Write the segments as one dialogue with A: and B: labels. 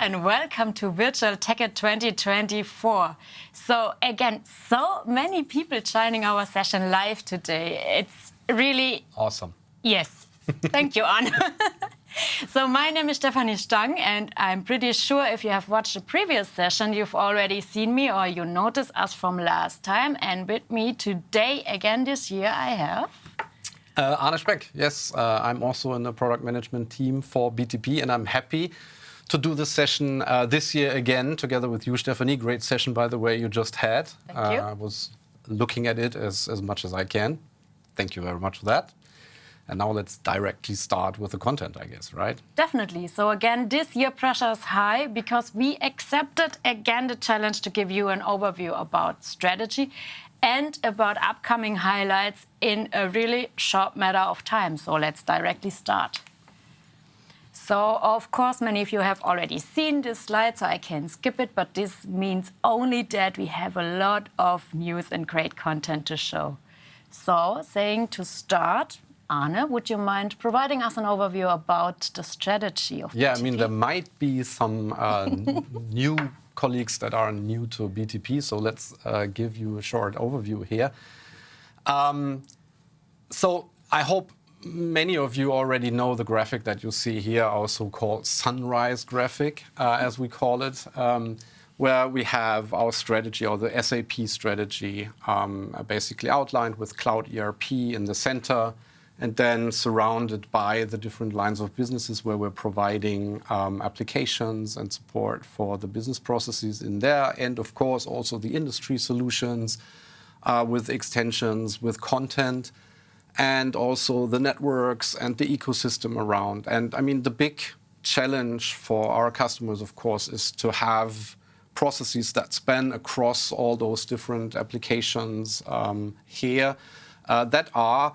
A: and welcome to Virtual TechEd 2024. So again, so many people joining our session live today. It's really
B: awesome.
A: Yes, thank you, Arne. So my name is Stefanie Stang, and I'm pretty sure if you have watched the previous session, you've already seen me or you noticed us from last time. And with me today, again this year, I have...
B: Arne Speck, yes. I'm also in the product management team for BTP, and I'm happy to do this session this year again, together with you, Stefanie. Great session, by the way, you just had.
A: Thank you.
B: I was looking at it as much as I can. Thank you very much for that. And now let's directly start with the content, I guess, right?
A: Definitely. So again, this year pressure is high because we accepted again the challenge to give you an overview about strategy and about upcoming highlights in a really short matter of time. So let's directly start. So, of course, many of you have already seen this slide, so I can skip it, but this means only that we have a lot of news and great content to show. So, saying to start, Arne, would you mind providing us an overview about the strategy of BTP?
B: Yeah, I mean, there might be some new colleagues that are new to BTP, so let's give you a short overview here. So I hope many of you already know the graphic that you see here, our so-called sunrise graphic, as we call it, where we have our strategy, or the SAP strategy, basically outlined with Cloud ERP in the center, and then surrounded by the different lines of businesses where we're providing applications and support for the business processes in there. And of course, also the industry solutions with extensions, with content, and also the networks and the ecosystem around. And I mean, the big challenge for our customers, of course, is to have processes that span across all those different applications here that are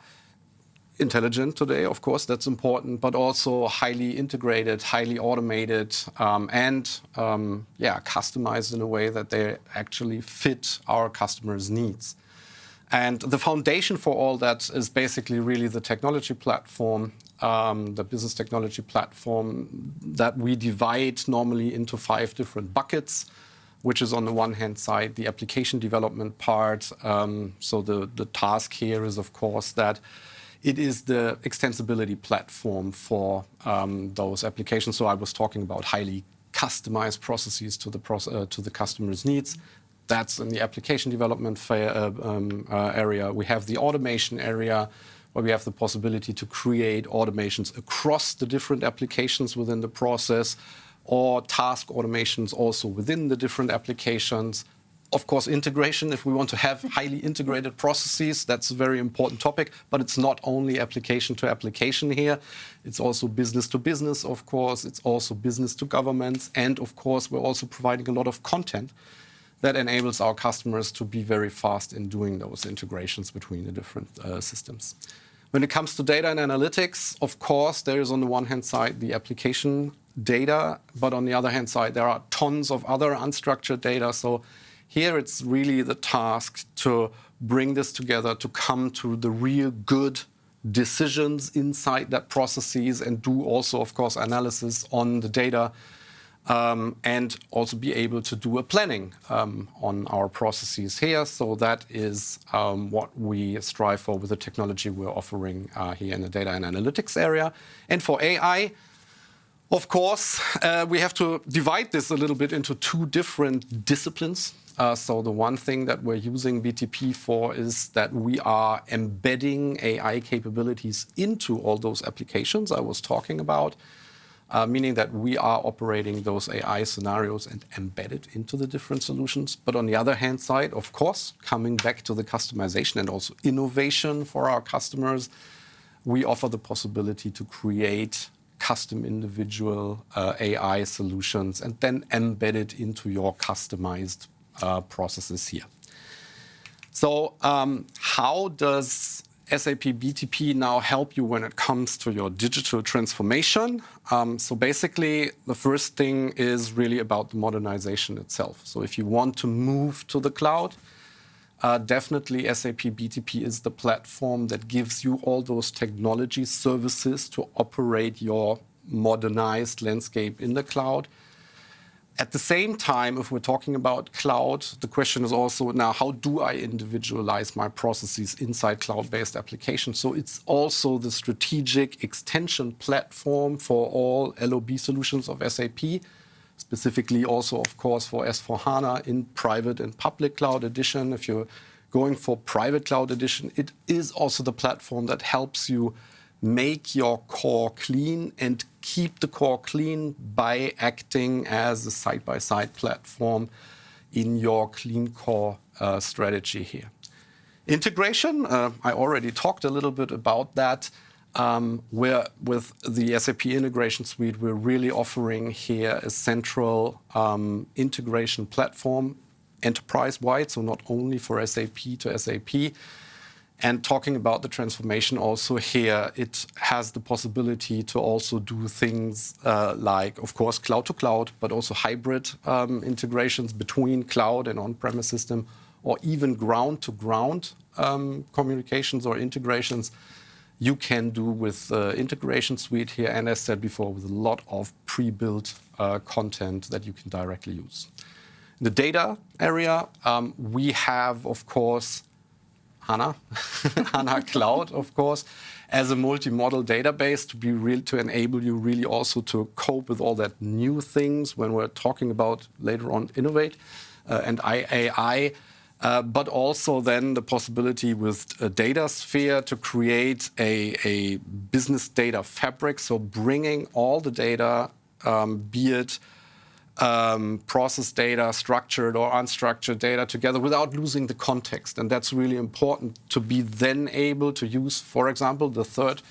B: intelligent today, of course, that's important, but also highly integrated, highly automated, and customized in a way that they actually fit our customers' needs. And the foundation for all that is basically really the technology platform, the business technology platform that we divide normally into 5 different buckets, which is on the one hand side, the application development part. So the task here is, of course, that it is the extensibility platform for those applications. So I was talking about highly customized processes to the customer's needs. That's in the application development area. We have the automation area, where we have the possibility to create automations across the different applications within the process, or task automations also within the different applications. Of course, integration, if we want to have highly integrated processes, that's a very important topic, but it's not only application to application here. It's also business to business, of course. It's also business to governments. And of course, we're also providing a lot of content that enables our customers to be very fast in doing those integrations between the different systems. When it comes to data and analytics, of course, there is on the one hand side the application data, but on the other hand side, there are tons of other unstructured data. So here it's really the task to bring this together, to come to the real good decisions inside that processes, and do also, of course, analysis on the data, and also be able to do a planning on our processes here. So that is what we strive for with the technology we're offering here in the data and analytics area. And for AI, of course, we have to divide this a little bit into 2 different disciplines. So the one thing that we're using BTP for is that we are embedding AI capabilities into all those applications I was talking about, meaning that we are operating those AI scenarios and embedded into the different solutions. But on the other hand side, of course, coming back to the customization and also innovation for our customers, we offer the possibility to create custom individual AI solutions and then embed it into your customized processes here. So how does SAP BTP now help you when it comes to your digital transformation? So basically, the first thing is really about the modernization itself. So if you want to move to the cloud, definitely SAP BTP is the platform that gives you all those technology services to operate your modernized landscape in the cloud. At the same time, if we're talking about cloud, the question is also now, how do I individualize my processes inside cloud-based applications? So it's also the strategic extension platform for all LOB solutions of SAP, specifically also, of course, for S/4HANA in private and public cloud edition. If you're going for private cloud edition, it is also the platform that helps you make your core clean and keep the core clean by acting as a side-by-side platform in your clean core strategy here. Integration, I already talked a little bit about that. Where with the SAP Integration Suite, we're really offering here a central integration platform, enterprise-wide, so not only for SAP to SAP. And talking about the transformation also here, it has the possibility to also do things like, of course, cloud to cloud, but also hybrid integrations between cloud and on-premise system, or even ground to ground communications or integrations you can do with Integration Suite here. And as said before, with a lot of pre-built content that you can directly use. In the data area, we have, of course, HANA, HANA Cloud, of course, as a multi-model database to enable you really also to cope with all that new things when we're talking about later on Innovate and AI, but also then the possibility with a DataSphere to create a business data fabric. So bringing all the data, be it process data, structured or unstructured data together without losing the context. And that's really important to be then able to use, for example, the third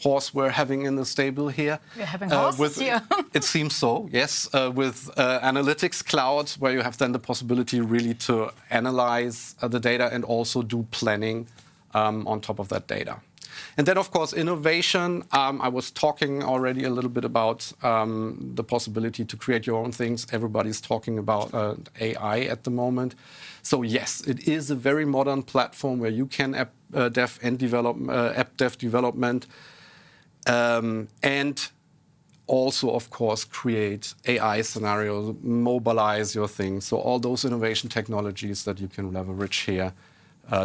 B: horse we're having in the stable here.
A: We're having horses here.
B: It seems so, yes, with Analytics Cloud, where you have then the possibility really to analyze the data and also do planning on top of that data. And then, of course, innovation. I was talking already a little bit about the possibility to create your own things. Everybody's talking about AI at the moment. So yes, it is a very modern platform where you can app dev development and also, of course, create AI scenarios, mobilize your things. So all those innovation technologies that you can leverage here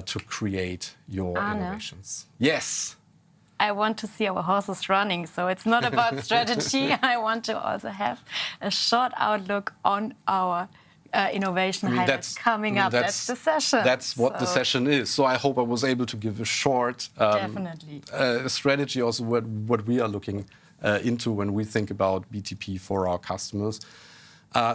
B: to create your innovations. Yes.
A: I want to see our horses running, so it's not about strategy. I want to also have a short outlook on our innovation highlights coming up. That's the session.
B: That's what the session is. So I hope I was able to give a short strategy, also what we are looking into when we think about BTP for our customers.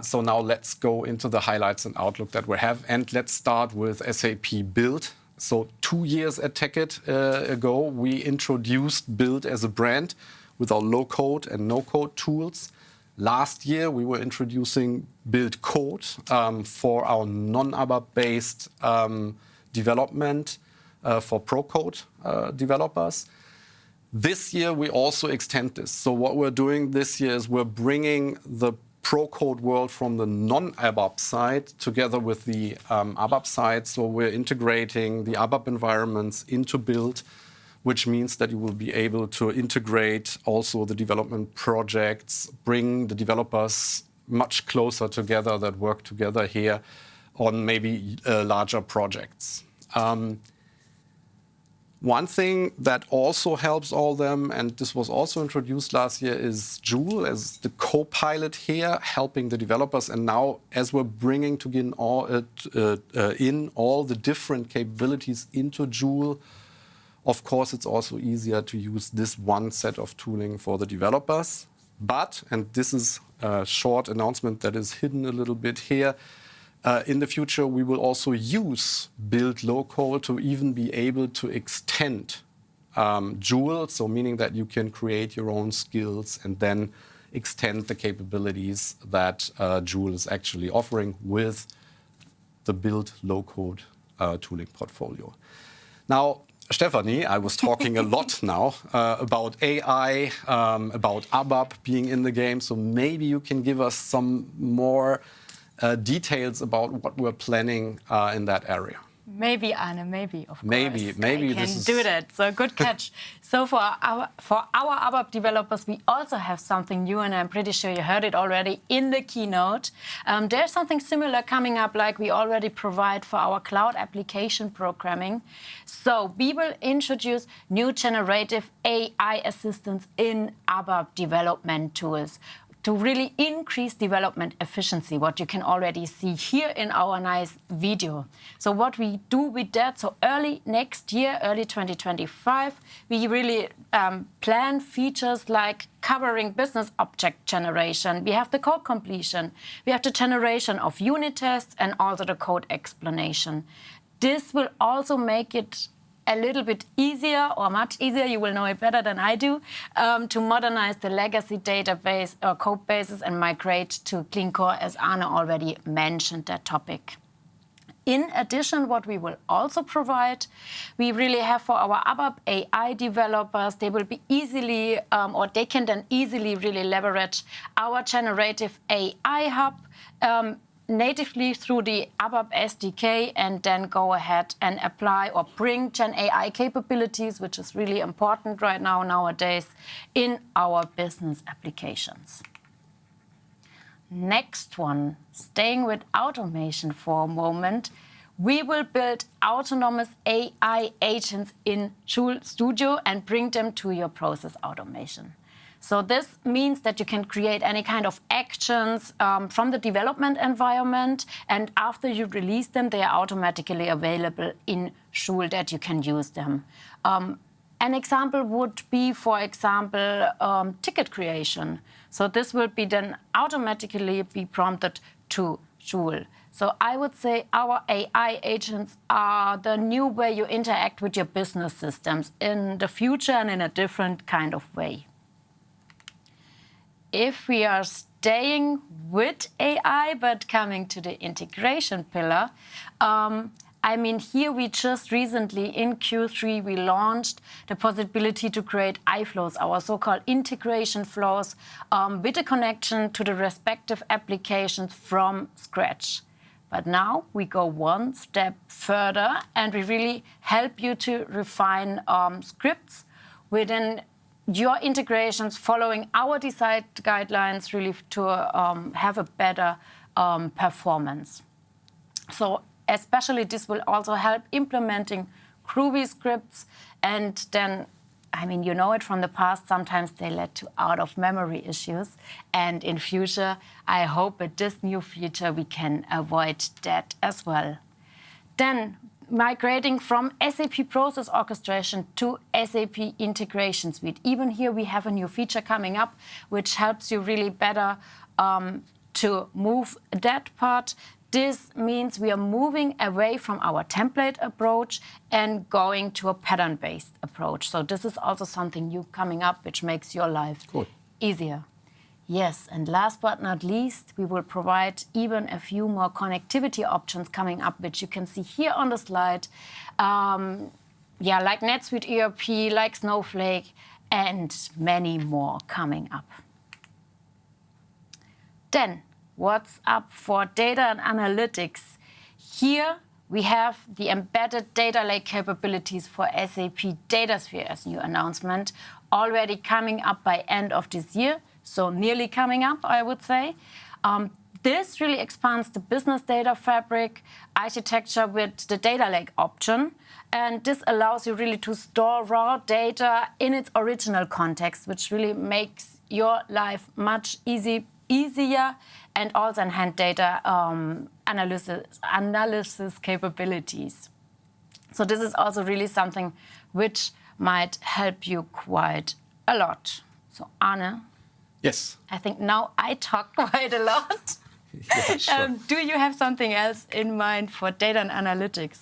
B: So now let's go into the highlights and outlook that we have. And let's start with SAP Build. So 2 years at TechEd ago, we introduced Build as a brand with our low-code and no-code tools. Last year, we were introducing Build Code for our non-ABAP-based development for pro-code developers. This year, we also extend this. So what we're doing this year is we're bringing the pro-code world from the non-ABAP side together with the ABAP side. So we're integrating the ABAP environments into Build, which means that you will be able to integrate also the development projects, bring the developers much closer together that work together here on maybe larger projects. One thing that also helps all them, and this was also introduced last year, is Joule as the co-pilot here, helping the developers. And now, as we're bringing in all the different capabilities into Joule, of course, it's also easier to use this one set of tooling for the developers. But, and this is a short announcement that is hidden a little bit here, in the future, we will also use Build Low-Code to even be able to extend Joule, so meaning that you can create your own skills and then extend the capabilities that Joule is actually offering with the Build Low-Code tooling portfolio. Now, Stephanie, I was talking a lot now about AI, about ABAP being in the game, so maybe you can give us some more details about what we're planning in that area.
A: Maybe, Anne, maybe, of course.
B: Maybe
A: I can do that. So good catch. So for our ABAP developers, we also have something new, and I'm pretty sure you heard it already in the keynote. There's something similar coming up, like we already provide for our cloud application programming. So we will introduce new generative AI assistants in ABAP development tools to really increase development efficiency, what you can already see here in our nice video. So what we do with that, so early next year, early 2025, we really plan features like covering business object generation. We have the code completion. We have the generation of unit tests and also the code explanation. This will also make it a little bit easier, or much easier, you will know it better than I do, to modernize the legacy database or code bases and migrate to Clean Core, as Arne already mentioned that topic. In addition, what we will also provide, we really have for our ABAP AI developers, they will be easily, or they can then easily really leverage our generative AI hub, natively through the ABAP SDK, and then go ahead and apply or bring Gen AI capabilities, which is really important right now nowadays, in our business applications. Next one, staying with automation for a moment, we will build autonomous AI agents in Joule Studio and bring them to your process automation. So this means that you can create any kind of actions from the development environment, and after you release them, they are automatically available in Joule that you can use them. An example would be, for example, ticket creation. So this will be then automatically be prompted to Joule. So I would say our AI agents are the new way you interact with your business systems in the future and in a different kind of way. If we are staying with AI, but coming to the integration pillar, I mean, here we just recently, in Q3, we launched the possibility to create iFlows, our so-called integration flows, with a connection to the respective applications from scratch. But now we go one step further, and we really help you to refine scripts within your integrations, following our design guidelines, really to have a better performance. So especially this will also help implementing Groovy scripts, and then, I mean, you know it from the past, sometimes they led to out-of-memory issues. And in future, I hope with this new feature we can avoid that as well. Then, migrating from SAP Process Orchestration to SAP Integration Suite. Even here we have a new feature coming up, which helps you really better to move that part. This means we are moving away from our template approach and going to a pattern-based approach. So this is also something new coming up, which makes your life easier. Yes, and last but not least, we will provide even a few more connectivity options coming up, which you can see here on the slide. Like NetSuite ERP, like Snowflake, and many more coming up. Then, what's up for data and analytics? Here we have the embedded data lake capabilities for SAP DataSphere as new announcement, already coming up by end of this year. So nearly coming up, I would say. This really expands the business data fabric architecture with the data lake option. And this allows you really to store raw data in its original context, which really makes your life much easier, and also enhance data analysis capabilities. So this is also really something which might help you quite a lot. So Arne?
B: Yes.
A: I think now I talk quite a lot.
B: Yeah, sure.
A: Do you have something else in mind for data and analytics?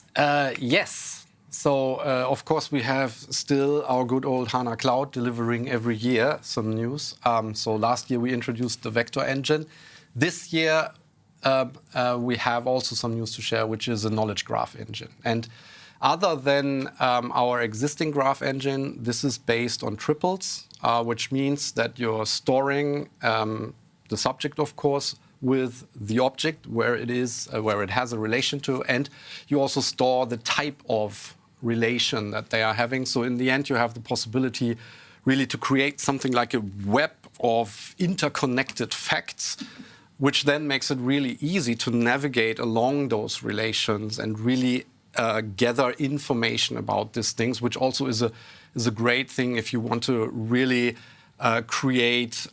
B: Yes. So, of course, we have still our good old HANA Cloud delivering every year some news. So last year we introduced the vector engine. This year we have also some news to share, which is a knowledge graph engine. And other than our existing graph engine, this is based on triples, which means that you're storing the subject, of course, with the object where it is, where it has a relation to, and you also store the type of relation that they are having. So in the end, you have the possibility really to create something like a web of interconnected facts, which then makes it really easy to navigate along those relations and really gather information about these things, which also is a great thing if you want to really create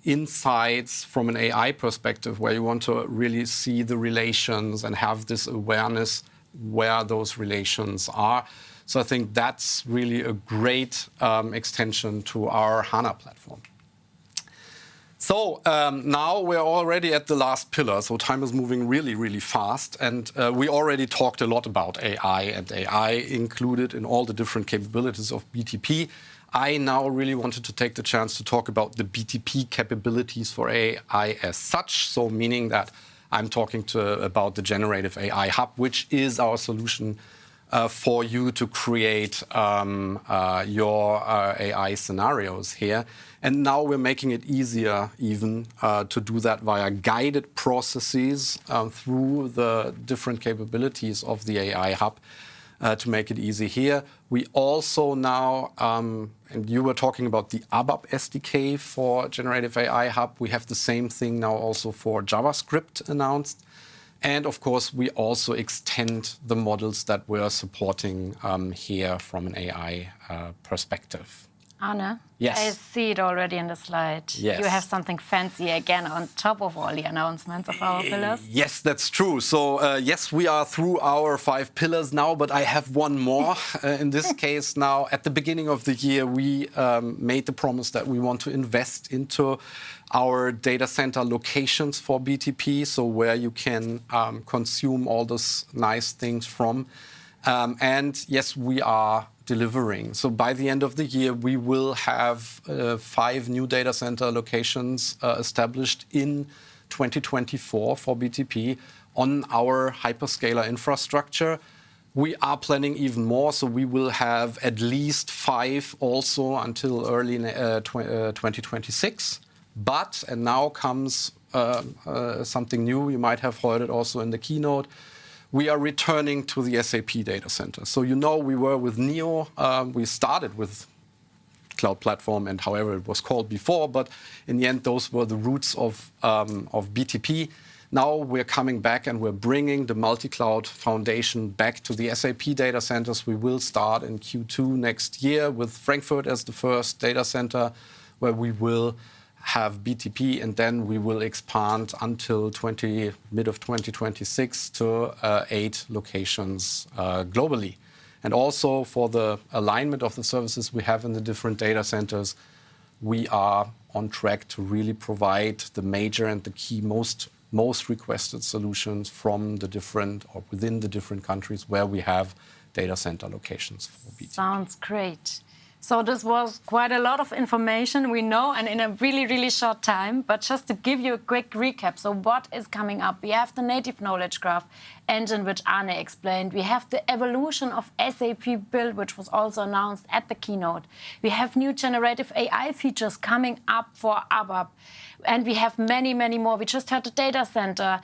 B: insights from an AI perspective, where you want to really see the relations and have this awareness where those relations are. So I think that's really a great extension to our HANA platform. So now we're already at the last pillar, so time is moving really, really fast. And we already talked a lot about AI and AI included in all the different capabilities of BTP. I now really wanted to take the chance to talk about the BTP capabilities for AI as such. So meaning that I'm talking about the Generative AI Hub, which is our solution for you to create your AI scenarios here. And now we're making it easier even to do that via guided processes through the different capabilities of the AI Hub to make it easy here. We also now, and you were talking about the ABAP SDK for Generative AI Hub. We have the same thing now also for JavaScript announced. And of course, we also extend the models that we're supporting here from an AI perspective.
A: Arne,
B: yes.
A: I see it already in the slide.
B: Yes.
A: You have something fancy again on top of all the announcements of our pillars.
B: Yes, that's true. So yes, we are through our 5 pillars now, but I have one more. In this case now, at the beginning of the year, we made the promise that we want to invest into our data center locations for BTP, so where you can consume all those nice things from. And yes, we are delivering. So by the end of the year, we will have 5 new data center locations established in 2024 for BTP on our hyperscaler infrastructure. We are planning even more, so we will have at least 5 also until early 2026. But, and now comes something new, you might have heard it also in the keynote, we are returning to the SAP data center. So you know we were with Neo, we started with Cloud Platform and however it was called before, but in the end those were the roots of BTP. Now we're coming back and we're bringing the multi-cloud foundation back to the SAP data centers. We will start in Q2 next year with Frankfurt as the first data center where we will have BTP, and then we will expand until mid of 2026 to 8 locations globally. And also for the alignment of the services we have in the different data centers, we are on track to really provide the major and the key most requested solutions from the different or within the different countries where we have data center locations for BTP.
A: Sounds great. So this was quite a lot of information, we know, and in a really, really short time. But just to give you a quick recap, so what is coming up? We have the native knowledge graph engine, which Arne explained. We have the evolution of SAP Build, which was also announced at the keynote. We have new generative AI features coming up for ABAP. And we have many, many more. We just had the data center.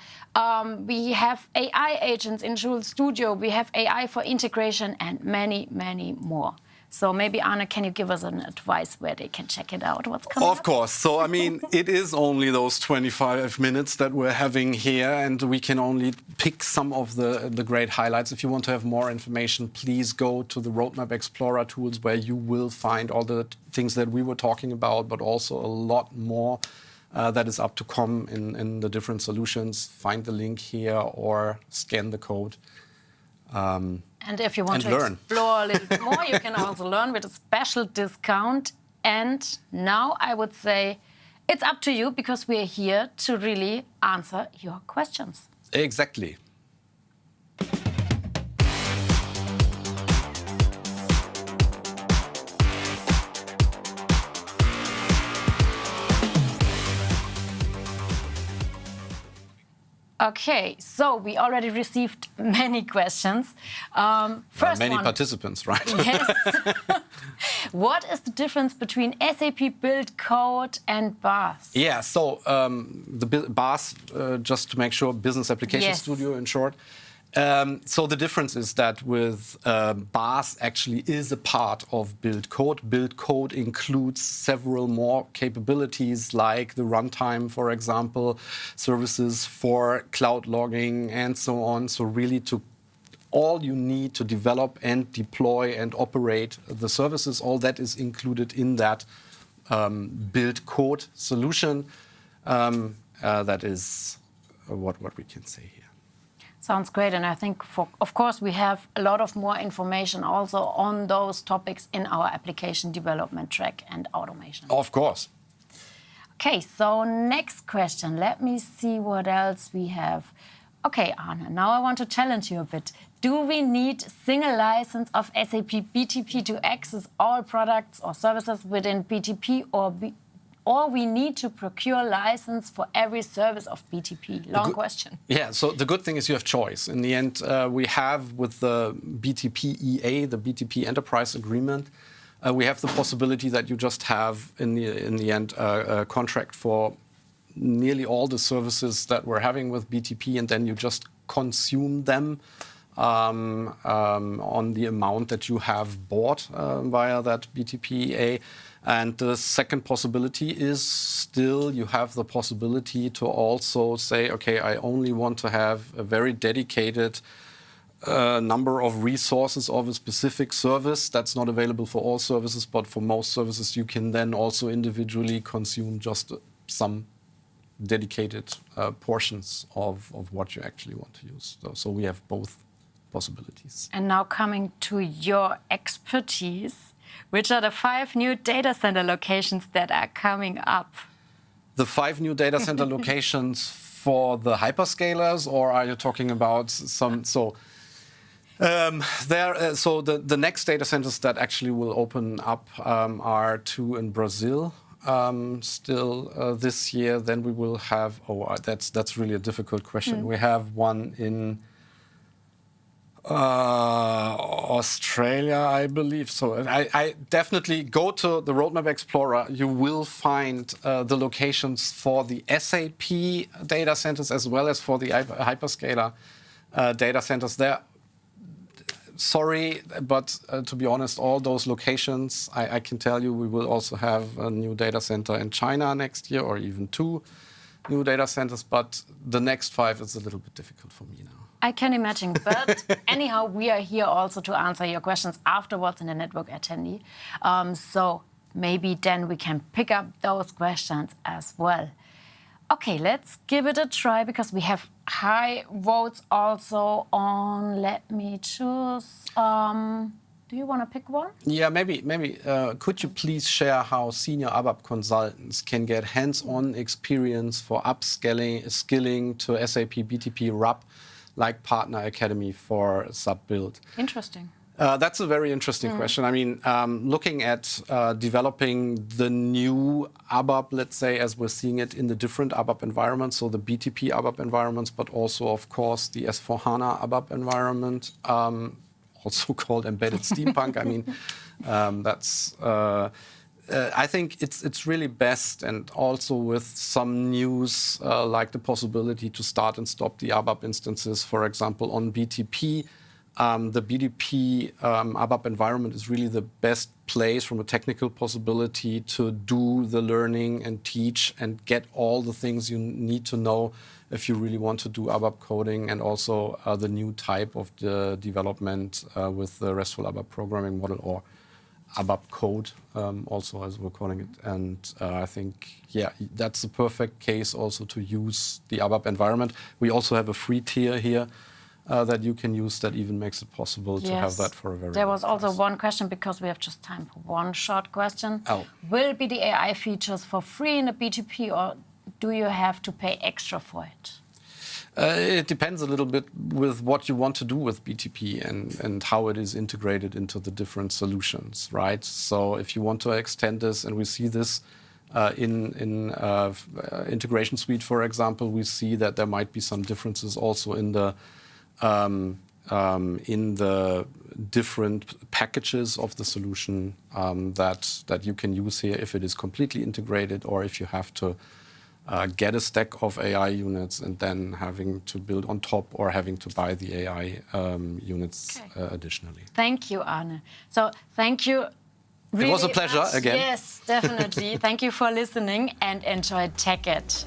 A: We have AI agents in Joule Studio. We have AI for integration and many, many more. So maybe, Arne, can you give us an advice where they can check it out? What's coming
B: up? Of course. So, I mean, it is only those 25 minutes that we're having here, and we can only pick some of the great highlights. If you want to have more information, please go to the Roadmap Explorer tools, where you will find all the things that we were talking about, but also a lot more that is up to come in the different solutions. Find the link here or scan the code.
A: And if you want to explore a little bit more, you can also learn with a special discount. And now I would say it's up to you, because we're here to really answer your questions.
B: Exactly.
A: Okay, so we already received many questions. First
B: many
A: one.
B: participants, right?
A: Yes. What is the difference between SAP Build Code and BAS?
B: Yeah, so the BAS, just to make sure, Business Application
A: Yes.
B: Studio in short. So the difference is that with BAS actually is a part of Build Code. Build Code includes several more capabilities like the runtime, for example, services for cloud logging and so on. So really all you need to develop and deploy and operate the services, all that is included in that Build Code solution. That is what we can say here.
A: Sounds great, and I think, of course, we have a lot of more information also on those topics in our application development track and automation.
B: Of course.
A: Okay, so next question. Let me see what else we have. Okay, Arne, now I want to challenge you a bit. Do we need single license of SAP BTP to access all products or services within BTP, or we need to procure license for every service of BTP? Long question.
B: Yeah, so the good thing is you have choice. In the end, we have with the BTP EA, the BTP Enterprise Agreement, we have the possibility that you just have, in the end, a contract for nearly all the services that we're having with BTP, and then you just consume them on the amount that you have bought via that BTP EA. And the second possibility is still you have the possibility to also say, okay, I only want to have a very dedicated number of resources of a specific service that's not available for all services, but for most services you can then also individually consume just some dedicated portions of what you actually want to use. So we have both possibilities.
A: And now coming to your expertise, which are the 5 new data center locations that are coming up?
B: The 5 new data center locations for the hyperscalers, or are you talking about some? So the next data centers that actually will open up are 2 in Brazil. Still this year. Then we will have. That's really a difficult question. We have one in Australia, I believe. So I definitely go to the Roadmap Explorer. You will find the locations for the SAP data centers as well as for the hyperscaler data centers there. Sorry, but to be honest, all those locations, I can tell you we will also have a new data center in China next year, or even 2 new data centers. But the next 5 is a little bit difficult for me now.
A: I can imagine, but anyhow, we are here also to answer your questions afterwards in the network attendee. So maybe then we can pick up those questions as well. Okay, let's give it a try, because we have high votes also on. Let me choose. Do you want to pick one?
B: Yeah, maybe. Could you please share how senior ABAP consultants can get hands-on experience for upskilling to SAP BTP RAP, like Partner Academy for SAP Build?
A: Interesting.
B: That's a very interesting question. I mean, looking at developing the new ABAP, let's say, as we're seeing it in the different ABAP environments, so the BTP ABAP environments, but also, of course, the S/4HANA ABAP environment, also called embedded steampunk. I mean, I think it's really best, and also with some news like the possibility to start and stop the ABAP instances, for example, on BTP. The BTP ABAP environment is really the best place from a technical possibility to do the learning and teach and get all the things you need to know if you really want to do ABAP coding, and also the new type of the development with the RESTful ABAP programming model, or ABAP code, also as we're calling it. And I think, yeah, that's the perfect case also to use the ABAP environment. We also have a free tier here that you can use, that even makes it possible to have that for a very
A: There was
B: low
A: also
B: price.
A: one question, because we have just time for one short question.
B: Oh.
A: Will be the AI features for free in the BTP, or do you have to pay extra for it?
B: It depends a little bit with what you want to do with BTP and how it is integrated into the different solutions, right? So if you want to extend this, and we see this In Integration Suite, for example, we see that there might be some differences also in the different packages of the solution that you can use here, if it is completely integrated or if you have to get a stack of AI units and then having to build on top or having to buy the AI units additionally.
A: Thank you, Arne. So thank you. Really
B: it was a pleasure
A: much.
B: again.
A: Yes, definitely. Thank you for listening and enjoy TechEd.